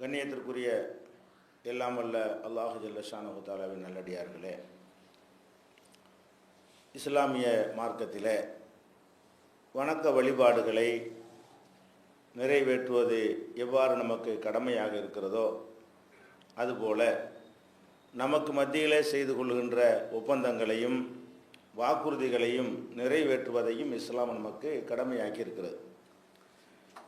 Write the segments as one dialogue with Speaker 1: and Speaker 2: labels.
Speaker 1: கண்ணியத்திற்குரிய எல்லாம் வல்ல அல்லாஹு ஜல்ல ஷானஹு தஆலாவின் நல்லடியார்களே, இஸ்லாமிய மார்க்கத்திலே வணக்க வழிபாடுகளை நிறைவேற்றுவது எவ்வாறு நமக்கு கடமையாக இருக்கிறதோ அதுபோல நமக்கு மத்தியிலே செய்து கொள்கின்ற ஒப்பந்தங்களையும் வாக்குறுதிகளையும் நிறைவேற்றுவதையும் இஸ்லாம் நமக்கு கடமையாக்கி இருக்கிறது.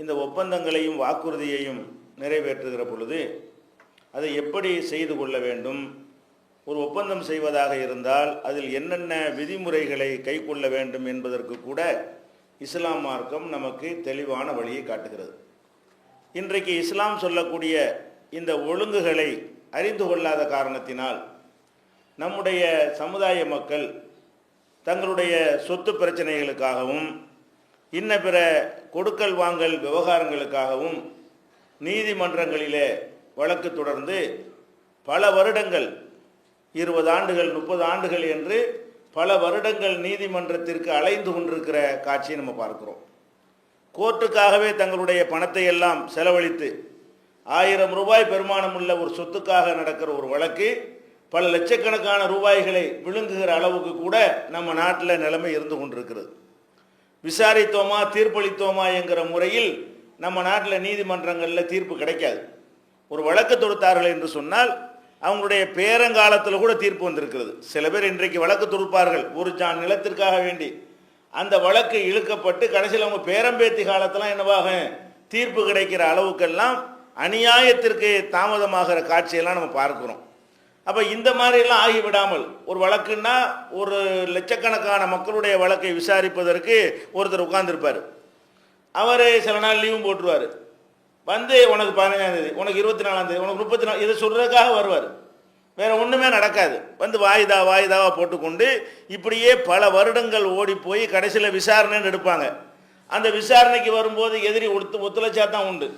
Speaker 1: இந்த ஒப்பந்தங்களையும் வாக்குறுதியையும் நிறைவேற்றுகிற பொழுது அதை எப்படி செய்து கொள்ள வேண்டும், ஒரு ஒப்பந்தம் செய்வதாக இருந்தால் அதில் என்னென்ன விதிமுறைகளை கை கொள்ள வேண்டும் என்பதற்கு கூட இஸ்லாம் மார்க்கம் நமக்கு தெளிவான வழியை காட்டுகிறது. இன்றைக்கு இஸ்லாம் சொல்லக்கூடிய இந்த ஒழுங்குகளை அறிந்து கொள்ளாத காரணத்தினால் நம்முடைய சமுதாய மக்கள் தங்களுடைய சொத்து பிரச்சனைகளுக்காகவும் இன்ன பிற கொடுக்கல் வாங்கல் விவகாரங்களுக்காகவும் நீதிமன்றங்களிலே வழக்கு தொடர்ந்து பல வருடங்கள் 20 ஆண்டுகள் 30 ஆண்டுகள் என்று பல வருடங்கள் நீதிமன்றத்திற்கு அலைந்து கொண்டிருக்கிற காட்சியை நம்ம பார்க்கிறோம். கோர்ட்டுக்காகவே தங்களுடைய பணத்தை எல்லாம் செலவழித்து 1000 ரூபாய் பெருமானம் உள்ள ஒரு சொத்துக்காக நடக்கிற ஒரு வழக்கு பல லட்சக்கணக்கான ரூபாய்களை விழுங்குகிற அளவுக்கு கூட நம்ம நாட்டில் நிலைமை இருந்து கொண்டிருக்கிறது. விசாரித்தோமா தீர்ப்பளித்தோமா என்கிற முறையில் நம்ம நாட்டில் நீதிமன்றங்களில் தீர்ப்பு கிடைக்காது. ஒரு வழக்கு தொடுத்தார்கள் என்று சொன்னால் அவங்களுடைய பேரங்காலத்தில் கூட தீர்ப்பு வந்திருக்கிறது. சில பேர் இன்றைக்கு வழக்கு தொடுப்பார்கள் ஒரு ஜான் நிலத்திற்காக வேண்டி, அந்த வழக்கு இழுக்கப்பட்டு கடைசியில் அவங்க பேரம்பேத்தி காலத்தெல்லாம் என்னவாக தீர்ப்பு கிடைக்கிற அளவுக்கெல்லாம் அநியாயத்திற்கு தாமதமாகிற காட்சியெல்லாம் நம்ம பார்க்கிறோம். அப்போ இந்த மாதிரிலாம் ஆகிவிடாமல் ஒரு வழக்குன்னா ஒரு லட்சக்கணக்கான மக்களுடைய வழக்கை விசாரிப்பதற்கு ஒருத்தர் உட்கார்ந்துருப்பார். அவர் சில நாள் லீவும் போட்டுருவார். வந்து உனக்கு 15ஆம் தேதி, உனக்கு 24ஆம் தேதி, உனக்கு 34 இதை சொல்கிறதுக்காக வருவார். வேறு ஒன்றுமே நடக்காது. வந்து வாய்தாவாக போட்டுக்கொண்டு இப்படியே பல வருடங்கள் ஓடி போய் கடைசியில் விசாரணைன்னு எடுப்பாங்க. அந்த விசாரணைக்கு வரும்போது எதிரி ஒத்துழைச்சா தான் உண்டு,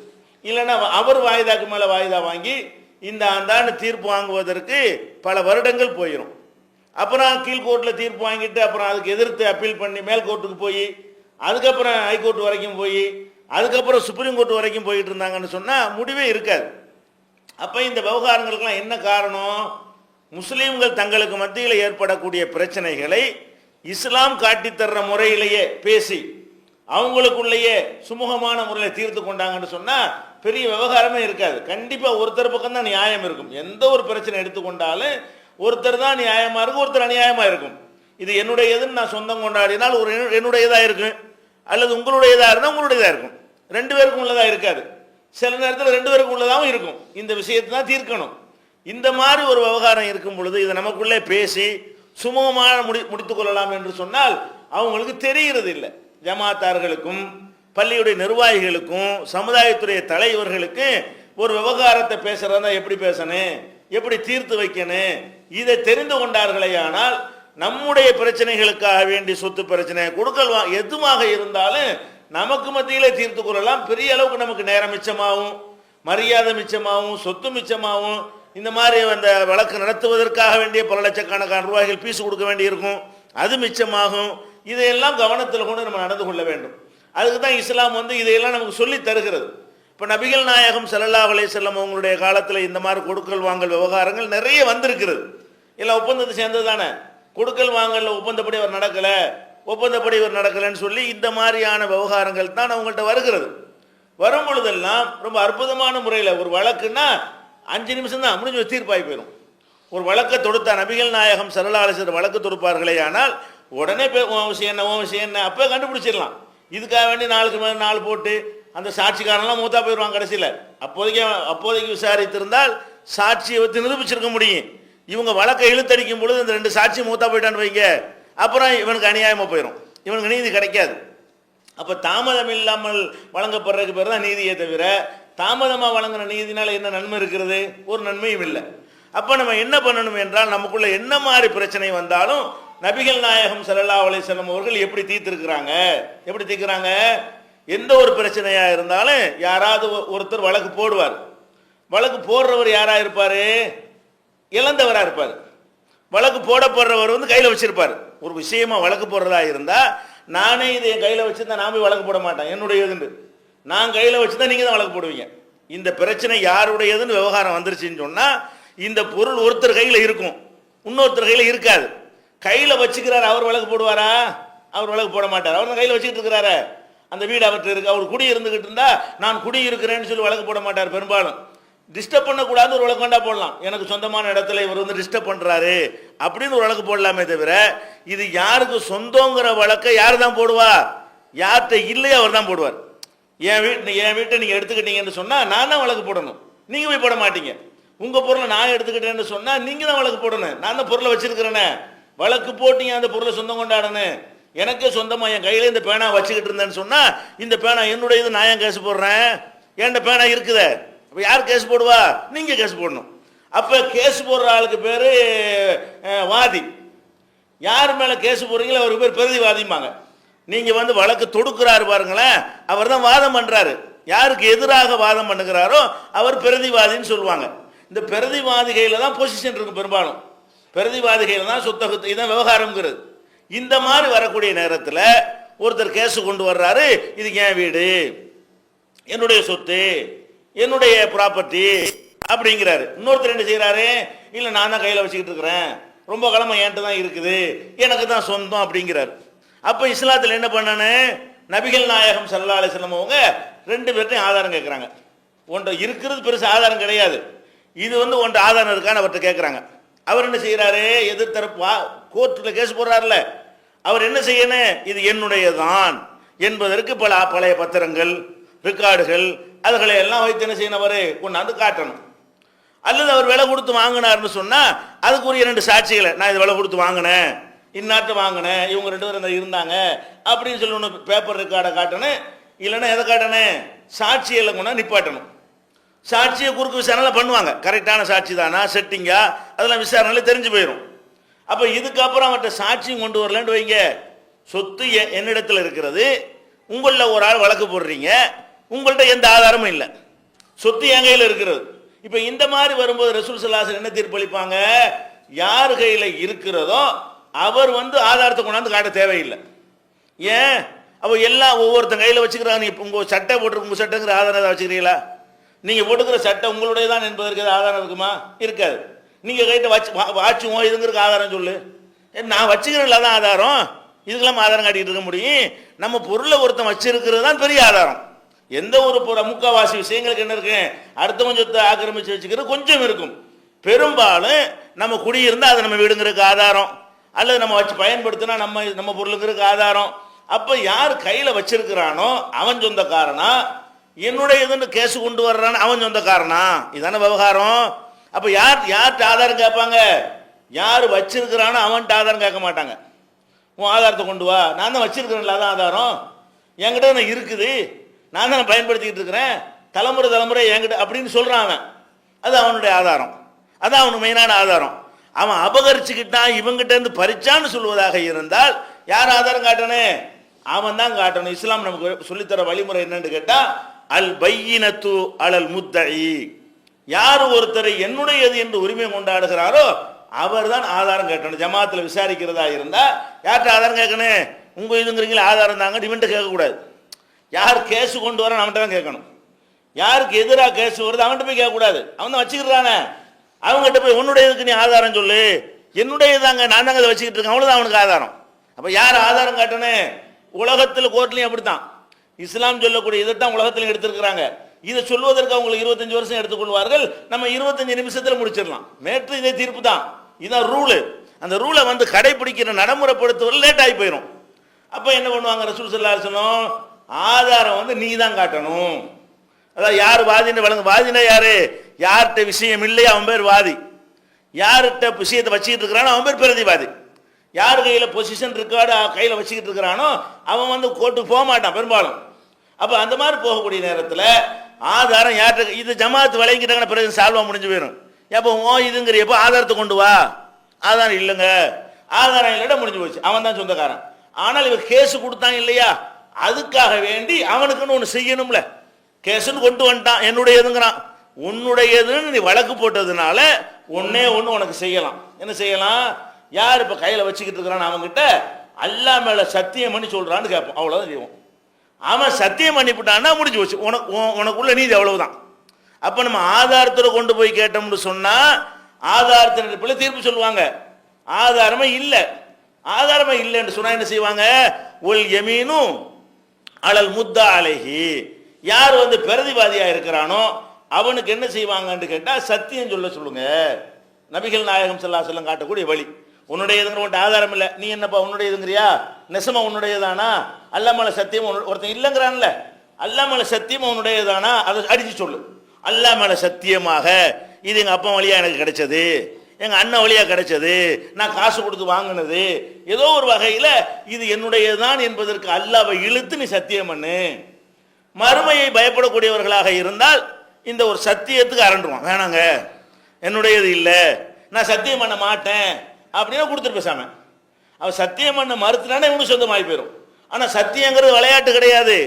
Speaker 1: இல்லைன்னா அவர் வாய்தாக்கு மேலே வாய்தா வாங்கி இந்த ஆண்டாண்டு தீர்ப்பு வாங்குவதற்கு பல வருடங்கள் போயிடும். அப்புறம் கீழ்கோர்ட்டில் தீர்ப்பு வாங்கிட்டு அப்புறம் அதுக்கு எதிர்த்து அப்பீல் பண்ணி மேல் கோர்ட்டுக்கு போய் அதுக்கப்புறம் ஹைகோர்ட் வரைக்கும் போய் அதுக்கப்புறம் சுப்ரீம் கோர்ட் வரைக்கும் போயிட்டு இருந்தாங்கன்னு சொன்னால் முடிவே இருக்காது. அப்போ இந்த விவகாரங்களுக்கெல்லாம் என்ன காரணம்? முஸ்லீம்கள் தங்களுக்கு மத்தியில் ஏற்படக்கூடிய பிரச்சனைகளை இஸ்லாம் காட்டித்தர்ற முறையிலேயே பேசி அவங்களுக்குள்ளேயே சுமூகமான முறையில் தீர்த்து கொண்டாங்கன்னு சொன்னால் பெரிய விவகாரமே இருக்காது. கண்டிப்பாக ஒருத்தர் பக்கம் தான் நியாயம் இருக்கும். எந்த ஒரு பிரச்சனை எடுத்துக்கொண்டாலும் ஒருத்தர் தான் நியாயமாக இருக்கும், ஒருத்தர் அநியாயமாக இருக்கும். இது என்னுடையதுன்னு நான் சொந்தம் கொண்டாடினால் ஒரு என்னுடையதாக இருக்கும், அல்லது உங்களுடையதாக இருந்தால் உங்களுடையதாக இருக்கும். 2 பேருக்கும் உள்ளதாக இருக்காது. சில நேரத்தில் 2 பேருக்கும் உள்ளதாகவும் இருக்கும். இந்த விஷயத்தை தான் தீர்க்கணும். இந்த மாதிரி ஒரு விவகாரம் இருக்கும் பொழுது இதை நமக்குள்ளே பேசி சுமூகமாக முடித்து கொள்ளலாம் என்று சொன்னால் அவங்களுக்கு தெரிகிறது இல்லை. ஜமாத்தார்களுக்கும் பள்ளியுடைய நிர்வாகிகளுக்கும் சமுதாயத்துடைய தலைவர்களுக்கு ஒரு விவகாரத்தை பேசுறதா எப்படி பேசணும், எப்படி தீர்த்து வைக்கணும், இதை தெரிந்து கொண்டார்களே ஆனால் நம்முடைய பிரச்சனைகளுக்காக வேண்டி சொத்து பிரச்சனை கொடுக்கல் எதுவாக இருந்தாலும் நமக்கு மத்தியிலே தீர்த்து கொள்ளலாம். பெரிய அளவுக்கு நமக்கு நேரம் மிச்சமாகும், மரியாதை மிச்சமாகும், சொத்து மிச்சமாகும். இந்த மாதிரி அந்த வழக்கு நடத்துவதற்காக வேண்டிய பல லட்சக்கணக்கான ரூபாய்கள் பீஸ் கொடுக்க வேண்டியிருக்கும், அது மிச்சமாகும். இதையெல்லாம் கவனத்தில் கொண்டு நம்ம நடந்து கொள்ள வேண்டும். அதுக்கு தான் இஸ்லாம் இதையெல்லாம் நமக்கு சொல்லி தருகிறது. இப்போ நபிகள் நாயகம் ஸல்லல்லாஹு அலைஹி வஸல்லம் அவங்களுடைய காலத்தில் இந்த மாதிரி கொடுக்கல் வாங்கல் விவகாரங்கள் நிறைய வந்திருக்கிறது. எல்லாம் ஒப்பந்தத்தை சேர்ந்தது தானே. கொடுக்கல் வாங்கல ஒப்பந்தப்படி அவர் நடக்கலை, ஒப்பந்தப்படி இவர் நடக்கலைன்னு சொல்லி இந்த மாதிரியான விவகாரங்கள் தான் அவங்கள்ட்ட வருகிறது. வரும் பொழுதெல்லாம் ரொம்ப அற்புதமான முறையில் ஒரு வழக்குன்னா 5 நிமிஷம் தான் முடிஞ்சு தீர்ப்பாகி போயிடும். ஒரு வழக்கை தொடுத்தா நபிகள் நாயகம் ஸல்லல்லாஹு அலைஹி வஸல்லம் வழக்கு தொடுப்பார்களே ஆனால் உடனே உன் விஷயம் என்ன அப்போ கண்டுபிடிச்சிடலாம். இதுக்காக வேண்டி நாளுக்கு மேலே நாள் போட்டு அந்த சாட்சிக்காரெல்லாம் மூத்தா போயிடுவாங்க. கடைசியில் அப்போதைக்கு விசாரித்திருந்தால் சாட்சியை வச்சு நிரூபிச்சிருக்க முடியும். இவங்க வழக்கை இழுத்தடிக்கும் பொழுது இந்த 2 சாட்சி மூத்தா போயிட்டான்னு வைங்க, அப்புறம் இவனுக்கு அநியாயமாக போயிடும், இவனுக்கு நீதி கிடைக்காது. அப்போ தாமதம் இல்லாமல் வழங்கப்படுறதுக்கு பேர் தான் நீதியை தவிர தாமதமாக வழங்குற நீதினால என்ன நன்மை இருக்கிறது? ஒரு நன்மையும் இல்லை. அப்போ நம்ம என்ன பண்ணணும் என்றால் நமக்குள்ள என்ன மாதிரி பிரச்சனை வந்தாலும் நபிகள் நாயகம் ஸல்லல்லாஹு அலைஹி வஸல்லம் அவர்கள் எப்படி தீர்க்கிறாங்க? எந்த ஒரு பிரச்சனையாக இருந்தாலும் யாராவது ஒருத்தர் வழக்கு போடுவார். வழக்கு போடுறவர் யாராக இருப்பார்? இழந்தவராக இருப்பார். வழக்கு போடப்படுறவர் கையில் வச்சிருப்பார். ஒரு விஷயமா வழக்கு போடுறதா இருந்தால் நானே இதை என் கையில் வச்சுருந்தா நான் போய் வழக்கு போட மாட்டேன், என்னுடைய இதுண்டு நான் கையில் வச்சு தான் நீங்கள் தான் வழக்கு போடுவீங்க. இந்த பிரச்சனை யாருடையதுன்னு விவகாரம் வந்துருச்சுன்னு சொன்னா இந்த பொருள் ஒருத்தர் கையில் இருக்கும், இன்னொருத்தர் கையில் இருக்காது. கையில் வச்சுக்கிறாரு, அவர் வழக்கு போடுவாரா? அவர் வழக்கு போட மாட்டார். அவர் கையில் வச்சுக்கிட்டு இருக்கிறாரு, அந்த வீடு அவர்கிட்ட இருக்கு, அவர் குடி இருந்துகிட்டு இருந்தா நான் குடி இருக்கிறேன்னு சொல்லி வழக்கு போட மாட்டார். பெரும்பாலும் டிஸ்டர்ப் பண்ணக்கூடாது ஒரு வழக்கு வேண்டா போடலாம். எனக்கு சொந்தமான இடத்துல இவர் வந்து டிஸ்டர்ப் பண்றாரு அப்படின்னு ஒரு வழக்கு போடலாமே தவிர, இது யாருக்கு சொந்தங்கிற வழக்கை யார் தான் போடுவா? யார்கிட்ட இல்லையா அவர் தான் போடுவார். என் வீட்டை நீங்க எடுத்துக்கிட்டீங்கன்னு சொன்னா நான் தான் வழக்கு போடணும், நீங்க போய் போட மாட்டீங்க. உங்க பொருளை நான் எடுத்துக்கிட்டேன்னு சொன்னா நீங்க தான் வழக்கு போடணும். நான் தான் பொருளை வச்சிருக்கிறேன்னு வழக்கு போட்டீங்க, அந்த பொருளை சொந்தம் கொண்டாடணும். எனக்கே சொந்தமா என் கையில இந்த பேனா வச்சுக்கிட்டு இருந்தேன்னு சொன்னா இந்த பேனா என்னுடைய இது, நான் ஏன் கேஸ் போடுறேன்? ஏன்ட பேனா இருக்குதே. அப்ப யார் கேஸ் போடுவா? நீங்க கேஸ் போடணும். அப்ப கேஸ் போடுற ஆளுக்கு பேரு வாதி. யார் மேல கேஸ் போடுறீங்களோ அவருக்கு பேர் பிரதிவாதிம்பாங்க. நீங்க வந்து வழக்கு தொடுக்கிறாரு பாருங்களேன், அவர் தான் வாதம் பண்றாரு. யாருக்கு எதிராக வாதம் பண்ணுகிறாரோ அவர் பிரதிவாதின்னு சொல்லுவாங்க. இந்த பிரதிவாதிகையில தான் பொசிஷன் இருக்கு. பெரும்பாலும் பிரதிவாதிகையில தான் சொத்தகத்து இதான் விவகாரம்ங்கிறது. இந்த மாதிரி வரக்கூடிய நேரத்தில் ஒருத்தர் கேஸ் கொண்டு வர்றாரு, இது என் வீடு, என்னுடைய சொத்து, என்னுடைய ப்ராப்பர்ட்டி அப்படிங்கிறாரு. இன்னொருத்தர் என்ன செய்யறாரு? இல்லை நான் தான் கையில் வச்சுக்கிட்டு இருக்கிறேன், ரொம்ப காலமா என்கிட்ட தான் இருக்குது, எனக்கு தான் சொந்தம் அப்படிங்கிறாரு. அப்போ இஸ்லாத்தில் என்ன பண்ணனு? நபிகள் நாயகம் ஸல்லல்லாஹு அலைஹி வஸல்லம் அவங்க ரெண்டு பேர்ட்டையும் ஆதாரம் கேட்குறாங்க. ஒன்று இருக்கிறது பெருசு ஆதாரம் கிடையாது, இது வந்து ஒன்று ஆதாரம் இருக்கான்னு அவர்கிட்ட கேட்குறாங்க. அவர் என்ன செய்யறாரு? எதிர்த்தரப்பு கோர்ட்டில் கேஸ் போடுறாருல, அவர் என்ன செய்யணும்? இது என்னுடையதான் என்பதற்கு பல பழைய பத்திரங்கள், ரெக்கார்டுகள், அதுகளை எல்லாம் வைத்து என்ன செய்யணும்? அவர் கொண்டாந்து காட்டணும். அல்லது அவர் விலை கொடுத்து வாங்கினார்னு சொன்னா அதுக்குரிய ரெண்டு சாட்சிகளை, நான் இது விலை கொடுத்து வாங்கினேன், இந்நாட்டு வாங்கினேன், இவங்க ரெண்டு பேரும் இருந்தாங்க அப்படின்னு சொல்லி ஒன்று பேப்பர் ரெக்கார்டை காட்டணும். இல்லைன்னா எதை காட்டணும்? சாட்சிகளை கொண்டா நிப்பாட்டணும். சாட்சியை குறுக்கு விசாரணை பண்ணுவாங்க, கரெக்டான சாட்சி தானா, செட்டிங்கா, அதெல்லாம் விசாரணையில தெரிஞ்சு போயிடும். அப்போ இதுக்கப்புறம் அவர்கிட்ட சாட்சியும் கொண்டு வரலன்னு வைங்க, சொத்து என்னிடத்தில் இருக்கிறது, உங்களில் ஒரு ஆள் வழக்கு போடுறீங்க, உங்கள்கிட்ட எந்த ஆதாரமும் இல்லை, சொத்து என் கையில் இருக்கிறது. இப்போ இந்த மாதிரி வரும்போது ரசூல் ஸல்லல்லாஹு அலைஹி வஸல்லம் என்ன தீர்ப்பளிப்பாங்க? யார் கையில் இருக்கிறதோ அவர் வந்து ஆதாரத்தை கொண்டாந்து காட்ட தேவையில்லை. ஏன்? அப்போ எல்லாம் ஒவ்வொருத்தன் கையில் வச்சுக்கிறாங்க. இப்போ உங்கள் சட்டை போட்டிருக்கு, உங்கள் சட்டைங்கிற ஆதாரம் ஏதாவது வச்சுக்கிறீங்களா? நீங்கள் போட்டுக்கிற சட்டை உங்களுடைய தான் என்பதற்கு ஏதாவது ஆதாரம் இருக்குமா? இருக்காது. நீங்கள் கைட்ட வாட்சுவோம் இதுங்கிறதுக்கு ஆதாரம் சொல்லு. நான் வச்சுக்கிறேன்ல தான் ஆதாரம், இதுக்கெல்லாம் ஆதாரம் காட்டிகிட்டு இருக்க முடியும்? நம்ம பொருளை ஒருத்தன் வச்சிருக்கிறது தான் பெரிய ஆதாரம். எந்த ஒரு முக்கால்வாசி விஷயங்களுக்கு என்ன இருக்கு? அடுத்தவன் சொத்தை ஆக்கிரமிச்சு வச்சுக்கிறது கொஞ்சம் இருக்கும். பெரும்பாலும் நம்ம குடியிருந்தால் அது நம்ம வீடுங்கிறதுக்கு ஆதாரம், அல்லது நம்ம வச்சு பயன்படுத்தினா நம்ம பொருளுங்கிறதுக்கு ஆதாரம். அப்போ யார் கையில் வச்சிருக்கிறானோ அவன் சொந்தக்காரனா, என்னுடைய இதுன்னு கேஸ் கொண்டு வர்றான்னு அவன் சொந்தக்காரனா, இதான விவகாரம். அப்போ யார்கிட்ட ஆதாரம் கேட்பாங்க? யார் வச்சிருக்கிறானோ அவன்கிட்ட ஆதாரம் கேட்க மாட்டாங்க. உன் ஆதாரத்தை கொண்டு வா, நான் தான் வச்சிருக்கிறேன்ல, அதான் ஆதாரம், என்கிட்ட தான் இருக்குது, நான் தான் பயன்படுத்திக்கிட்டு இருக்கிறேன், தலைமுறை என்கிட்ட அப்படின்னு சொல்கிறான் அவன். அது அவனுடைய ஆதாரம், அதான் அவனுக்கு மெயினான ஆதாரம். அவன் அபகரிச்சுக்கிட்டான், இவங்கிட்ட இருந்து பறிச்சான்னு சொல்வதாக இருந்தால் யார் ஆதாரம் காட்டணும்? அவன் தான் காட்டணும். இஸ்லாம் நமக்கு சொல்லித்தர வழிமுறை என்னன்னு கேட்டா, அல் பையினத்து அலல் முத்தஇ, யார் ஒருத்தரை என்னுடையது என்று உரிமை கொண்டாடுகிறாரோ அவர் தான் ஆதாரம் கேட்கணும். ஜமாத்தில் விசாரிக்கிறதா இருந்தா யார்கிட்ட ஆதாரம் கேட்கணும்? உங்க இதுங்கிறீங்களா ஆதாரம் தாங்க, இவன்ட்டு கேட்கக்கூடாது. யார் கேஸ் கொண்டு வர அவன்கிட்ட தான் கேட்கணும். யாருக்கு எதிராக கேஸ் வருது அவன்கிட்ட போய் கேட்கக்கூடாது, அவன் தான் வச்சுக்கிறானே அவங்ககிட்ட போய் உன்னுடையதுக்கு நீ ஆதாரம் சொல்லு, என்னுடையதாங்க நான் தாங்க அதை வச்சுக்கிட்டு இருக்கேன், அவ்வளோதான் அவனுக்கு ஆதாரம். அப்போ யார் ஆதாரம் காட்டணும்? உலகத்தில் கோர்ட்லையும் அப்படித்தான். இஸ்லாம் சொல்லக்கூடிய இதைத்தான் உலகத்திலையும் எடுத்திருக்கிறாங்க. இதை சொல்வதற்கு அவங்களுக்கு 25 வருஷம் எடுத்துக்கொள்வார்கள், நம்ம 25 நிமிஷத்தில் முடிச்சிடலாம். நேற்று இதே தீர்ப்பு தான், இதான் ரூலு. அந்த ரூலை வந்து கடைபிடிக்கிற நடைமுறைப்படுத்துவதில் லேட் ஆகி போயிடும். அப்போ என்ன பண்ணுவாங்க? ரசூல் ஸல்லல்லாஹு அலைஹி வஸல்லம் ஆதாரம் வந்து நீ தான் காட்டணும். அதாவது யார் வாதின்னு வழங்க, வாதினா யாரு? யார்கிட்ட விஷயம் இல்லையா அவன் பேர் வாதி, யார்கிட்ட விஷயத்தை வச்சுக்கிட்டு இருக்கிறானோ அவன் பேர் பிரதிவாதி. யார் கையில் பொசிஷன் ரெக்கார்டு கையில் வச்சுக்கிட்டு இருக்கிறானோ அவன் வந்து கோர்ட்டுக்கு போக மாட்டான் பெரும்பாலும். அப்போ அந்த மாதிரி போகக்கூடிய நேரத்தில் ஆதாரம் யார்கிட்ட, இது ஜமாத்து வழங்கிட்டாங்கன்னா பிறகு சால்வா முடிஞ்சு போயிடும். எப்போ இதுங்கிற எப்போ ஆதாரத்தை கொண்டு வா, ஆதாரம் இல்லைங்க, ஆதாரம் இல்லைன்னா முடிஞ்சு போச்சு, அவன் தான் சொந்தக்காரன். ஆனால் இவன் கேஸ் கொடுத்தான் இல்லையா, அதுக்காக வேண்டி அவனுக்குன்னு ஒன்று செய்யணும்ல. கேஸுன்னு கொண்டு வந்துட்டான், என்னுடையதுங்கிறான். உன்னுடையதுன்னு நீ வழக்கு போட்டதுனால ஒன்னே ஒன்று உனக்கு செய்யலாம். என்ன செய்யலாம்? யார் இப்போ கையில் வச்சுக்கிட்டு இருக்கிறான் அவன்கிட்ட அல்லாஹ் மேலே சத்தியம் பண்ணி சொல்கிறான்னு கேட்போம், அவ்வளோதான் செய்வோம். அவன் சத்தியம் பண்ணிவிட்டான்னா முடிஞ்சு போச்சு, உனக்குள்ள நீதி அவ்வளவுதான். அப்ப நம்ம ஆதாரத்தோட கொண்டு போய் கேட்டோம்னு சொன்னா ஆதாரத்தின் அடிப்படையில் தீர்ப்பு சொல்லுவாங்க. ஆதாரமே இல்லை, ஆதாரமே இல்லைன்னு சொன்னா என்ன செய்வாங்க? ஒல் யமீனும் அலல் முத்தா அலைஹி, யார் வந்து பிரதிவாதியா இருக்கிறானோ அவனுக்கு என்ன செய்வாங்கன்னு கேட்டா சத்தியம் சொல்ல சொல்லுங்க. நபிகள் நாயகம் ஸல்லல்லாஹு அலைஹி வஸல்லம் காட்டக்கூடிய வழி. உன்னுடையதுங்கிற உன்ட்ட ஆதாரம் இல்லை, நீ என்னப்பா உன்னுடையதுங்கிறியா? நெசமா உன்னுடையதானா? அல்லாஹ் மேல சத்தியம் ஒருத்தன் இல்லைங்கிறான்ல, அல்லாஹ் மேல சத்தியம் உன்னுடையதானா? அதை அடிச்சு சொல்லு. அல்லாஹ் மேல சத்தியமாக இது எங்க அப்பா வழியா எனக்கு கிடைச்சது, எங்க அண்ணன் வழியா கிடைச்சது, நான் காசு கொடுத்து வாங்கினது, ஏதோ ஒரு வகையில் இது என்னுடையதுதான் என்பதற்கு அல்லாஹ்வை இழுத்து நீ சத்தியம் பண்ணு. மறுமையை பயப்படக்கூடியவர்களாக இருந்தால் இந்த ஒரு சத்தியத்துக்கு அரண்டுவான், வேணாங்க என்னுடையது இல்லை, நான் சத்தியம் பண்ண மாட்டேன் அப்படின்னு கொடுத்துட்டு பேசாம. அவன் சத்தியம் பண்ண மறுத்துனானே இவனுக்கு சொந்தமாகி போயிடும். ஆனால் சத்தியங்கிறது விளையாட்டு கிடையாது.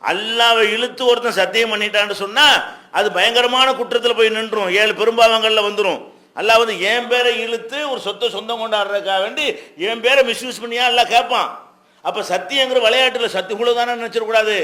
Speaker 1: அல்லாஹ்வை இழுத்து ஒருத்தன் சத்தியம் பண்ணிட்டான்னு சொன்னா அது பயங்கரமான குற்றத்தில் போய் நின்றும், 7 பெரும்பாவங்கள்ல வந்துடும். அல்லாஹ் வந்து என் பேரை இழுத்து ஒரு சொத்தை சொந்தம் கொண்டாடுறதுக்காக வேண்டி என் பேரை மிஸ்யூஸ் பண்ணியா எல்லாம் கேட்பான். அப்ப சத்தியங்கிற விளையாட்டுல சத்தியகுல தானே நினைச்சிடக்கூடாது.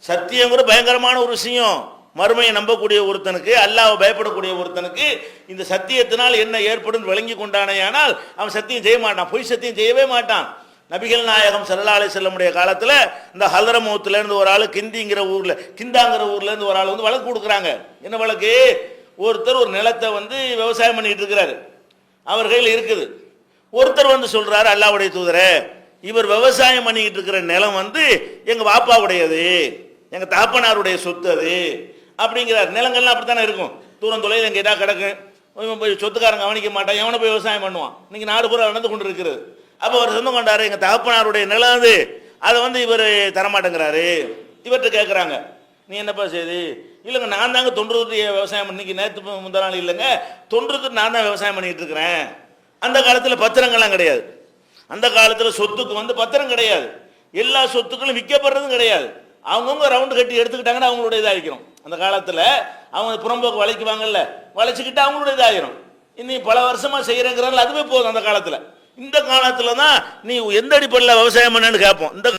Speaker 1: சத்தியங்கிற பயங்கரமான ஒரு விஷயம். மறுமையை நம்பக்கூடிய ஒருத்தனுக்கு, அல்லாஹ்வை பயப்படக்கூடிய ஒருத்தனுக்கு இந்த சத்தியத்தினால் என்ன ஏற்படும் விளங்கி கொண்டானேயானால் அவன் சத்தியம் செய்ய மாட்டான், பொய் சத்தியம் செய்யவே மாட்டான். நபிகள் நாயகம் ஸல்லல்லாஹு அலைஹி வஸல்லம் காலத்துல இந்த ஹல்ரமௌத்துல இருந்து ஒரு ஆளு கிந்தாங்கிற ஊர்ல இருந்து ஒரு ஆள் வந்து வழக்கு கொடுக்குறாங்க. என்ன வழக்கு? ஒருத்தர் ஒரு நிலத்தை வந்து விவசாயம் பண்ணிட்டு இருக்கிறாரு, அவர் கையில் இருக்குது. ஒருத்தர் வந்து சொல்றாரு, அல்லாஹ்வுடைய தூதரே, இவர் விவசாயம் பண்ணிக்கிட்டு இருக்கிற நிலம் வந்து எங்க பாப்பாவுடையது, எங்க தாப்பனாருடைய சொத்து அது அப்படிங்கிறார். நிலங்கள்லாம் அப்படித்தானே இருக்கும், தூரம் தொலைவில் எங்க இடம் கிடக்கு, போய் சொத்துக்காரங்க கவனிக்க மாட்டான், எவனை போய் விவசாயம் பண்ணுவான். இன்னைக்கு நாடு பூரா நடந்து கொண்டு இருக்கிறது. அப்போ அவர் சொந்தம் கொண்டாரு, எங்க தகப்பனாருடைய நிலம் அது, அதை வந்து இவர் தரமாட்டேங்கிறாரு. இவர்கிட்ட கேட்குறாங்க, நீ என்னப்பா செய்து? இல்லைங்க, நான் தாங்க தொன்றுட்டு விவசாயம் பண்ணி, நேற்று முந்தா நாள் இல்லைங்க, தொன்றுட்டு நான் தான் விவசாயம் பண்ணிட்டு இருக்கிறேன். அந்த காலத்தில் பத்திரங்கள்லாம் கிடையாது, அந்த காலத்தில் சொத்துக்கு வந்து பத்திரம் கிடையாது, எல்லா சொத்துக்களும் விற்கப்படுறதும் கிடையாது. அவங்கவுங்க ரவுண்டு கட்டி எடுத்துக்கிட்டாங்கன்னா அவங்களுடைய இதாகிக்கிறோம். அந்த காலத்தில் அவங்க புறம்போக்கு வளைக்குவாங்கல்ல, வளைச்சிக்கிட்டு அவங்களுடைய இதாகிரும். இன்னும் பல வருஷமாக செய்கிறேங்கிறாங்க, அதுவே போதும் அந்த காலத்தில். இந்த காலத்தில் தான் நீ எந்த அடிப்படையில் விவசாயம் பண்ணு கேட்போம். இந்த